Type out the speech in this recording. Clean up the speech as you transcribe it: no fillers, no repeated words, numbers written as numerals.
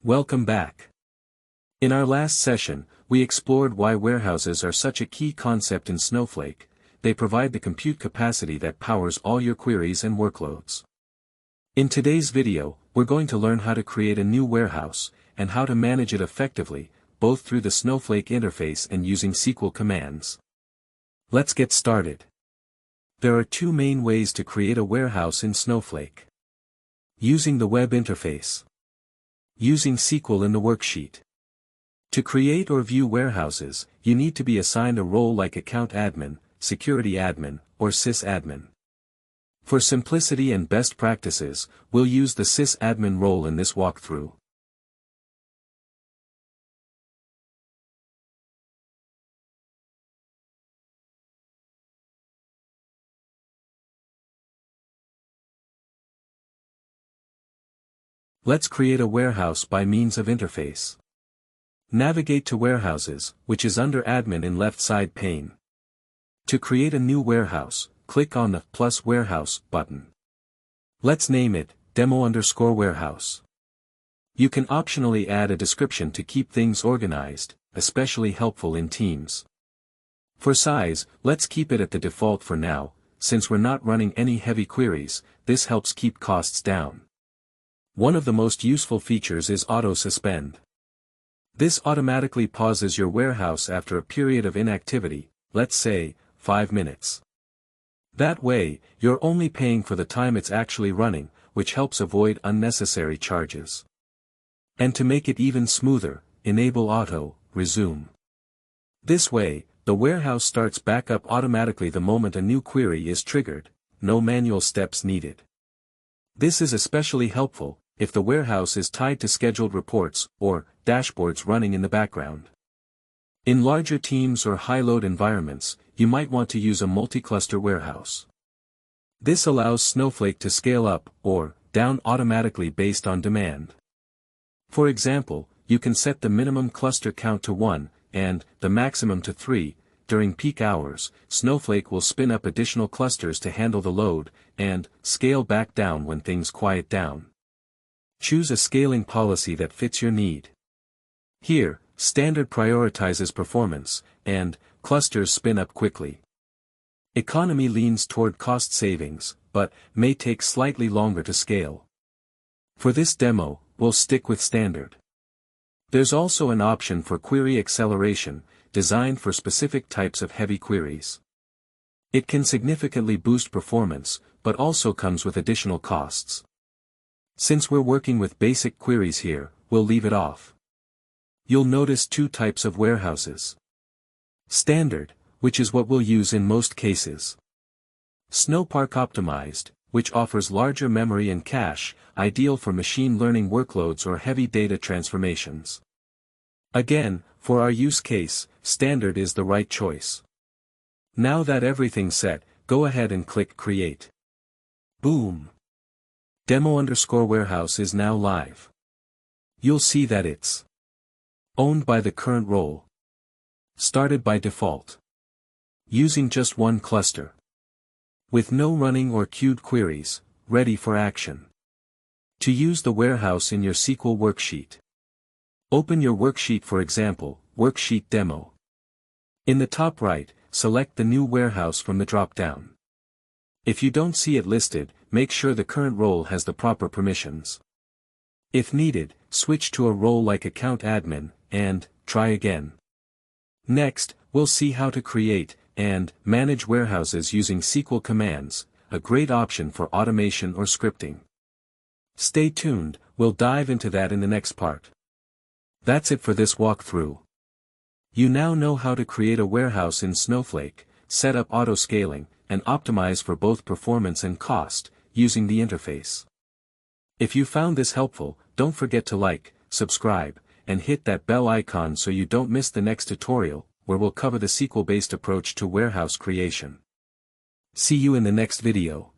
Welcome back. In our last session, we explored why warehouses are such a key concept in Snowflake. They provide the compute capacity that powers all your queries and workloads. In today's video, we're going to learn how to create a new warehouse, and how to manage it effectively, both through the Snowflake interface and using SQL commands. Let's get started. There are two main ways to create a warehouse in Snowflake. Using the web interface. Using SQL in the worksheet. To create or view warehouses, you need to be assigned a role like Account Admin, Security Admin, or Sysadmin. For simplicity and best practices, we'll use the Sysadmin role in this walkthrough. Let's create a warehouse by means of interface. Navigate to Warehouses, which is under Admin in left side pane. To create a new warehouse, click on the plus warehouse button. Let's name it demo_warehouse. You can optionally add a description to keep things organized, especially helpful in teams. For size, let's keep it at the default for now, since we're not running any heavy queries. This helps keep costs down. One of the most useful features is auto suspend. This automatically pauses your warehouse after a period of inactivity, let's say, 5 minutes. That way, you're only paying for the time it's actually running, which helps avoid unnecessary charges. And to make it even smoother, enable auto resume. This way, the warehouse starts back up automatically the moment a new query is triggered, no manual steps needed. This is especially helpful if the warehouse is tied to scheduled reports or dashboards running in the background. In larger teams or high-load environments, you might want to use a multi-cluster warehouse. This allows Snowflake to scale up or down automatically based on demand. For example, you can set the minimum cluster count to 1, and the maximum to 3. During peak hours, Snowflake will spin up additional clusters to handle the load, and scale back down when things quiet down. Choose a scaling policy that fits your need. Here, Standard prioritizes performance, and clusters spin up quickly. Economy leans toward cost savings, but may take slightly longer to scale. For this demo, we'll stick with Standard. There's also an option for Query Acceleration, designed for specific types of heavy queries. It can significantly boost performance, but also comes with additional costs. Since we're working with basic queries here, we'll leave it off. You'll notice two types of warehouses. Standard, which is what we'll use in most cases. Snowpark Optimized, which offers larger memory and cache, ideal for machine learning workloads or heavy data transformations. Again, for our use case, Standard is the right choice. Now that everything's set, go ahead and click Create. Boom! Demo_warehouse is now live. You'll see that it's owned by the current role. Started by default. Using just one cluster. With no running or queued queries, ready for action. To use the warehouse in your SQL worksheet. Open your worksheet, for example, Worksheet Demo. In the top right, select the new warehouse from the drop-down. If you don't see it listed, make sure the current role has the proper permissions. If needed, switch to a role like Account Admin, and try again. Next, we'll see how to create and manage warehouses using SQL commands, a great option for automation or scripting. Stay tuned, we'll dive into that in the next part. That's it for this walkthrough. You now know how to create a warehouse in Snowflake, set up auto-scaling, and optimize for both performance and cost, using the interface. If you found this helpful, don't forget to like, subscribe, and hit that bell icon so you don't miss the next tutorial, where we'll cover the SQL-based approach to warehouse creation. See you in the next video.